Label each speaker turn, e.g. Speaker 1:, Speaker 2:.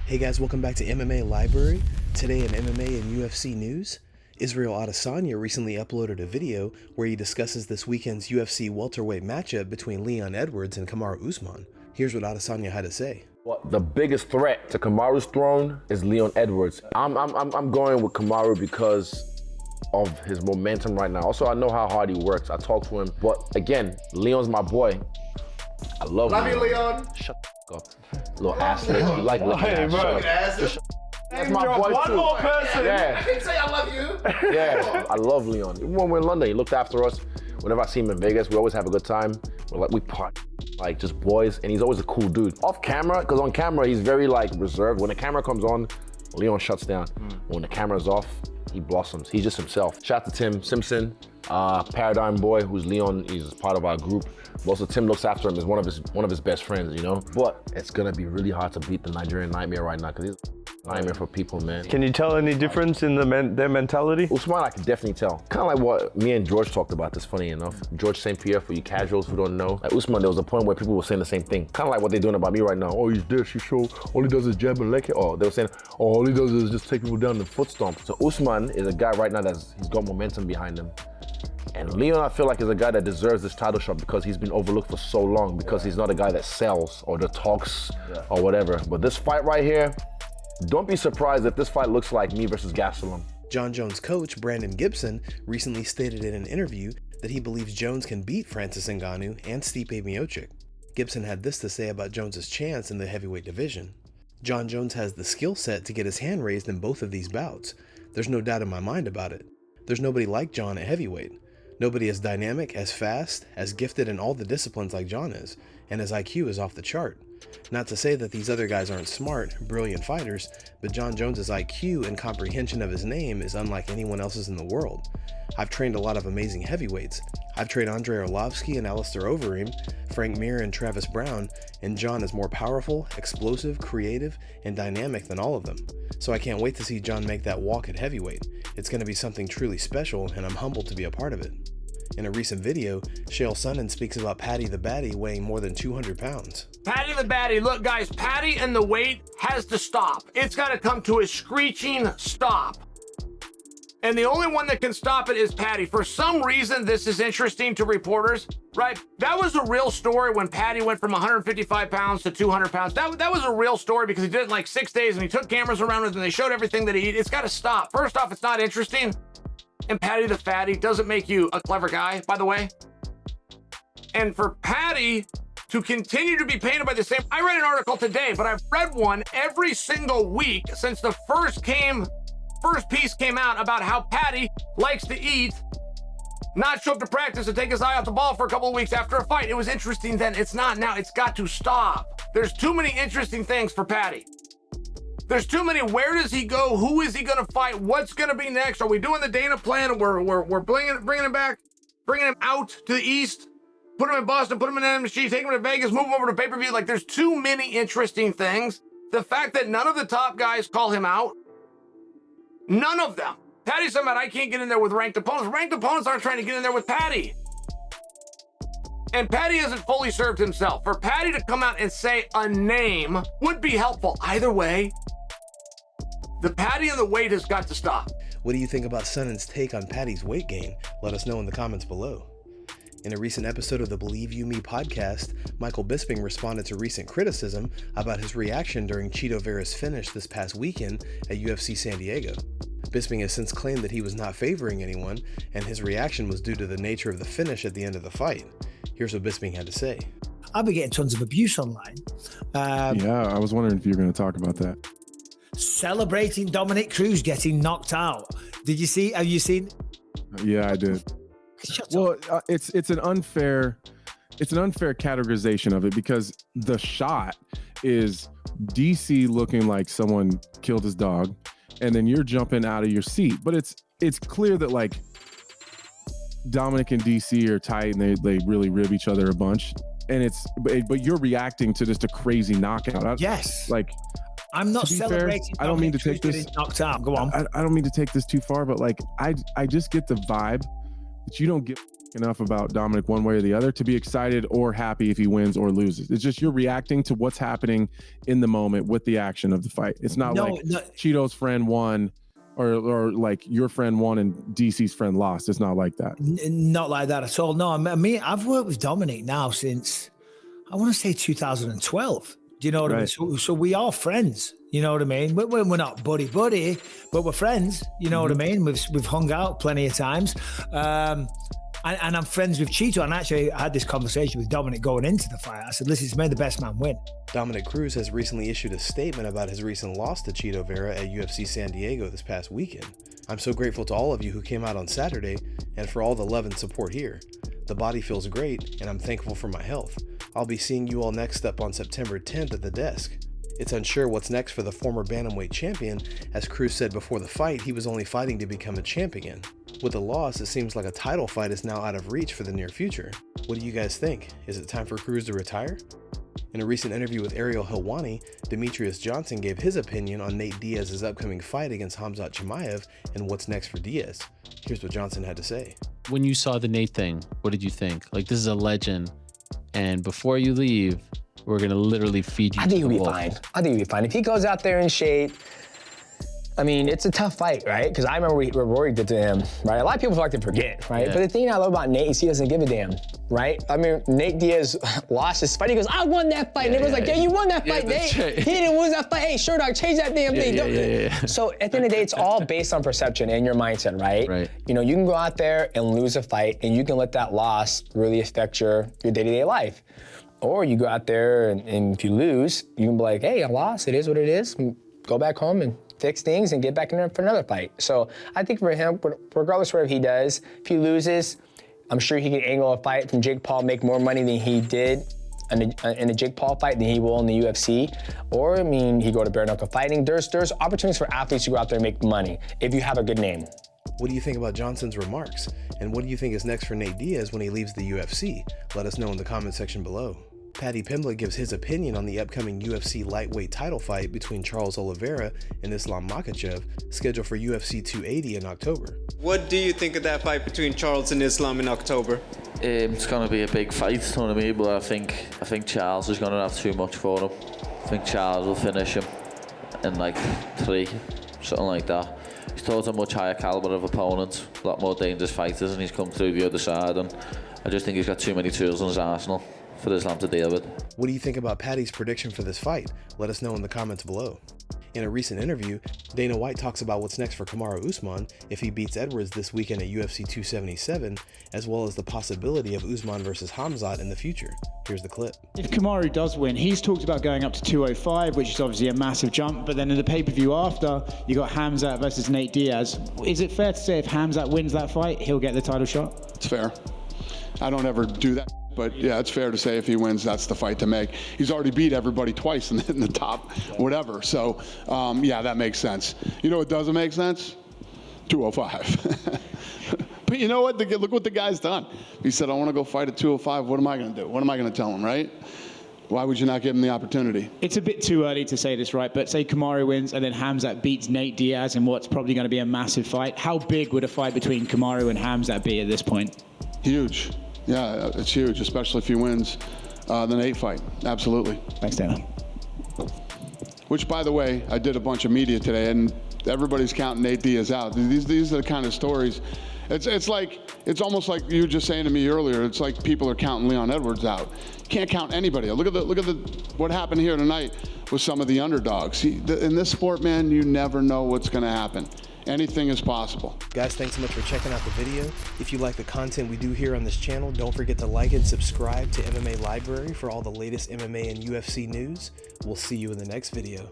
Speaker 1: Hey guys, welcome back to MMA Library. Today in MMA and UFC news, Israel Adesanya recently uploaded a video where he discusses this weekend's UFC welterweight matchup between Leon Edwards and Kamaru Usman. Here's what Adesanya had to say.
Speaker 2: Well, the biggest threat to Kamaru's throne is Leon Edwards. I'm going with Kamaru because of his momentum right now. Also, I know how hard he works. I talk to him, but again, Leon's my boy. I love
Speaker 3: you, Leon.
Speaker 2: Shut the fuck up. Little ass nigga. You like little ass. That's my boy
Speaker 3: one
Speaker 2: too.
Speaker 3: More person.
Speaker 2: Yeah.
Speaker 3: I can say I love you.
Speaker 2: Yeah, I love Leon. Even when we're in London, he looked after us. Whenever I see him in Vegas, we always have a good time. We party like just boys, and he's always a cool dude. Off camera, because on camera he's very like reserved. When the camera comes on, Leon shuts down. When the camera's off, he blossoms. He's just himself. Shout out to Tim Simpson, Paradigm Boy, who's Leon. He's part of our group. Also, Tim looks after him as one of his best friends, you know. But it's gonna be really hard to beat the Nigerian Nightmare right now because he's a nightmare for people, man.
Speaker 4: Can you tell any difference in their mentality?
Speaker 2: Usman, I can definitely tell. Kind of like what me and George talked about this, funny enough. George St. Pierre, for you casuals who don't know. Like Usman, there was a point where people were saying the same thing. Kind of like what they're doing about me right now. Oh, he's this, he's so, all he does is jab and leg it. Or they were saying, oh, all he does is just take people down the foot stomp. So Usman is a guy right now he's got momentum behind him. And Leon, I feel like, is a guy that deserves this title shot because he's been overlooked for so long, because he's not a guy that sells or that talks or whatever. But this fight right here, don't be surprised if this fight looks like me versus Gastelum.
Speaker 1: Jon Jones coach Brandon Gibson recently stated in an interview that he believes Jones can beat Francis Ngannou and Stipe Miocic. Gibson had this to say about Jones's chance in the heavyweight division. Jon Jones has the skill set to get his hand raised in both of these bouts. There's no doubt in my mind about it. There's nobody like Jon at heavyweight. Nobody as dynamic, as fast, as gifted in all the disciplines like Jon is, and his IQ is off the chart. Not to say that these other guys aren't smart, brilliant fighters, but Jon Jones's IQ and comprehension of his name is unlike anyone else's in the world. I've trained a lot of amazing heavyweights. I've trained Andrei Arlovski and Alistair Overeem, Frank Mir and Travis Brown, and Jon is more powerful, explosive, creative, and dynamic than all of them. So I can't wait to see Jon make that walk at heavyweight. It's going to be something truly special, and I'm humbled to be a part of it. In a recent video, Chael Sonnen speaks about Paddy the Baddy weighing more than 200 pounds.
Speaker 5: Paddy the Baddy, look guys, Paddy and the weight has to stop. It's got to come to a screeching stop. And the only one that can stop it is Paddy. For some reason, this is interesting to reporters, right? That was a real story when Paddy went from 155 pounds to 200 pounds. That was a real story because he did it in like 6 days and he took cameras around it and they showed everything that he ate. It's got to stop. First off, it's not interesting. And Paddy the Fatty doesn't make you a clever guy, by the way. And for Paddy to continue to be painted by the same, I read an article today, but I've read one every single week since the first piece came out about how Paddy likes to eat, not show up to practice and take his eye off the ball for a couple of weeks after a fight. It was interesting then, it's not now, it's got to stop. There's too many interesting things for Paddy. There's too many. Where does he go? Who is he going to fight? What's going to be next? Are we doing the Dana plan? We're bringing him back, bringing him out to the East, put him in Boston, put him in MSG, take him to Vegas, move him over to pay-per-view. Like, there's too many interesting things. The fact that none of the top guys call him out, none of them. Paddy's talking about, I can't get in there with ranked opponents. Ranked opponents aren't trying to get in there with Paddy. And Paddy hasn't fully served himself. For Paddy to come out and say a name would be helpful. Either way, the Paddy and the weight has got to stop.
Speaker 1: What do you think about Sonnen's take on Paddy's weight gain? Let us know in the comments below. In a recent episode of the Believe You Me podcast, Michael Bisping responded to recent criticism about his reaction during Chito Vera's finish this past weekend at UFC San Diego. Bisping has since claimed that he was not favoring anyone, and his reaction was due to the nature of the finish at the end of the fight. Here's what Bisping had to say.
Speaker 6: I've been getting tons of abuse online.
Speaker 7: Yeah, I was wondering if you were going to talk about that.
Speaker 6: Celebrating Dominick Cruz getting knocked out. Did you see? Have you seen?
Speaker 7: Yeah, I did. Well, it's an unfair categorization of it because the shot is DC looking like someone killed his dog, and then you're jumping out of your seat. But it's clear that like Dominic and DC are tight and they really rib each other a bunch. And but you're reacting to just a crazy knockout.
Speaker 6: Yes.
Speaker 7: Like,
Speaker 6: I'm not celebrating.
Speaker 7: Fair, I don't mean to take this
Speaker 6: knocked out. Go on.
Speaker 7: I don't mean to take this too far, but like I just get the vibe that you don't give enough about Dominic one way or the other to be excited or happy if he wins or loses. It's just you're reacting to what's happening in the moment with the action of the fight. It's not Chito's friend won or like your friend won and DC's friend lost. It's not like that.
Speaker 6: Not like that at all. No, I mean, I've worked with Dominic now since, I want to say 2012. Do you know what I mean? So we are friends. You know what I mean? We're not buddy, but we're friends. You know what I mean? We've hung out plenty of times. And I'm friends with Chito. And actually, I had this conversation with Dominic going into the fight. I said, listen, it's made the best man win.
Speaker 1: Dominick Cruz has recently issued a statement about his recent loss to Chito Vera at UFC San Diego this past weekend. I'm so grateful to all of you who came out on Saturday and for all the love and support here. The body feels great, and I'm thankful for my health. I'll be seeing you all next up on September 10th at the desk. It's unsure what's next for the former bantamweight champion, as Cruz said before the fight he was only fighting to become a champ again. With the loss, it seems like a title fight is now out of reach for the near future. What do you guys think? Is it time for Cruz to retire? In a recent interview with Ariel Helwani, Demetrious Johnson gave his opinion on Nate Diaz's upcoming fight against Khamzat Chimaev and what's next for Diaz. Here's what Johnson had to say.
Speaker 3: When you saw the Nate thing, what did you think? Like, this is a legend, and before you leave, we're gonna literally feed you.
Speaker 8: I think he'll be fine. I think he'll be fine. If he goes out there in shape, I mean, it's a tough fight, right? Because I remember what Rory did to him, right? A lot of people like to forget, right?
Speaker 3: Yeah.
Speaker 8: But the thing I love about Nate is he doesn't give a damn, right? I mean, Nate Diaz lost his fight. He goes, I won that fight. And everyone's like, yeah, you won that fight, Nate.
Speaker 3: Right.
Speaker 8: He didn't lose that fight. Hey, sure, dog, change that damn thing. So at the end of the day, it's all based on perception and your mindset, right?
Speaker 3: Right.
Speaker 8: You know, you can go out there and lose a fight, and you can let that loss really affect your day-to-day life. Or you go out there and if you lose, you can be like, hey, I lost. It is what it is. Go back home and fix things and get back in there for another fight. So I think for him, regardless of whatever he does, if he loses, I'm sure he can angle a fight from Jake Paul, make more money than he did in a Jake Paul fight than he will in the UFC. Or, I mean, he go to bare knuckle fighting. There's opportunities for athletes to go out there and make money if you have a good name.
Speaker 1: What do you think about Johnson's remarks? And what do you think is next for Nate Diaz when he leaves the UFC? Let us know in the comment section below. Paddy Pimblett gives his opinion on the upcoming UFC Lightweight title fight between Charles Oliveira and Islam Makhachev, scheduled for UFC 280 in October.
Speaker 9: What do you think of that fight between Charles and Islam in October?
Speaker 10: It's going to be a big fight, you know what I mean? But I think Charles is going to have too much for him. I think Charles will finish him in like 3, something like that. He's told a much higher caliber of opponent, a lot more dangerous fighters, and he's come through the other side. And I just think he's got too many tools in his arsenal for Islam to deal with.
Speaker 1: What do you think about Paddy's prediction for this fight? Let us know in the comments below. In a recent interview, Dana White talks about what's next for Kamaru Usman if he beats Edwards this weekend at UFC 277, as well as the possibility of Usman versus Khamzat in the future. Here's the clip.
Speaker 11: If Kamaru does win, he's talked about going up to 205, which is obviously a massive jump, but then in the pay-per-view after, you got Khamzat versus Nate Diaz. Is it fair to say if Khamzat wins that fight, he'll get the title shot?
Speaker 12: It's fair. I don't ever do that. But yeah, it's fair to say if he wins, that's the fight to make. He's already beat everybody twice in the top, whatever. So yeah, that makes sense. You know what doesn't make sense? 205. But you know what? Look what the guy's done. He said, I want to go fight at 205. What am I going to do? What am I going to tell him, right? Why would you not give him the opportunity?
Speaker 11: It's a bit too early to say this, right? But say Kamaru wins and then Khamzat beats Nate Diaz in what's probably going to be a massive fight. How big would a fight between Kamaru and Khamzat be at this point?
Speaker 12: Huge. Yeah, it's huge, especially if he wins the Nate fight. Absolutely.
Speaker 11: Thanks, Dana.
Speaker 12: Which, by the way, I did a bunch of media today, and everybody's counting Nate Diaz out. These are the kind of stories. It's almost like you were just saying to me earlier. It's like people are counting Leon Edwards out. You can't count anybody out. Look at what happened here tonight with some of the underdogs. In this sport, man, you never know what's going to happen. Anything is possible.
Speaker 1: Guys, thanks so much for checking out the video. If you like the content we do here on this channel, don't forget to like and subscribe to MMA Library for all the latest MMA and UFC news. We'll see you in the next video.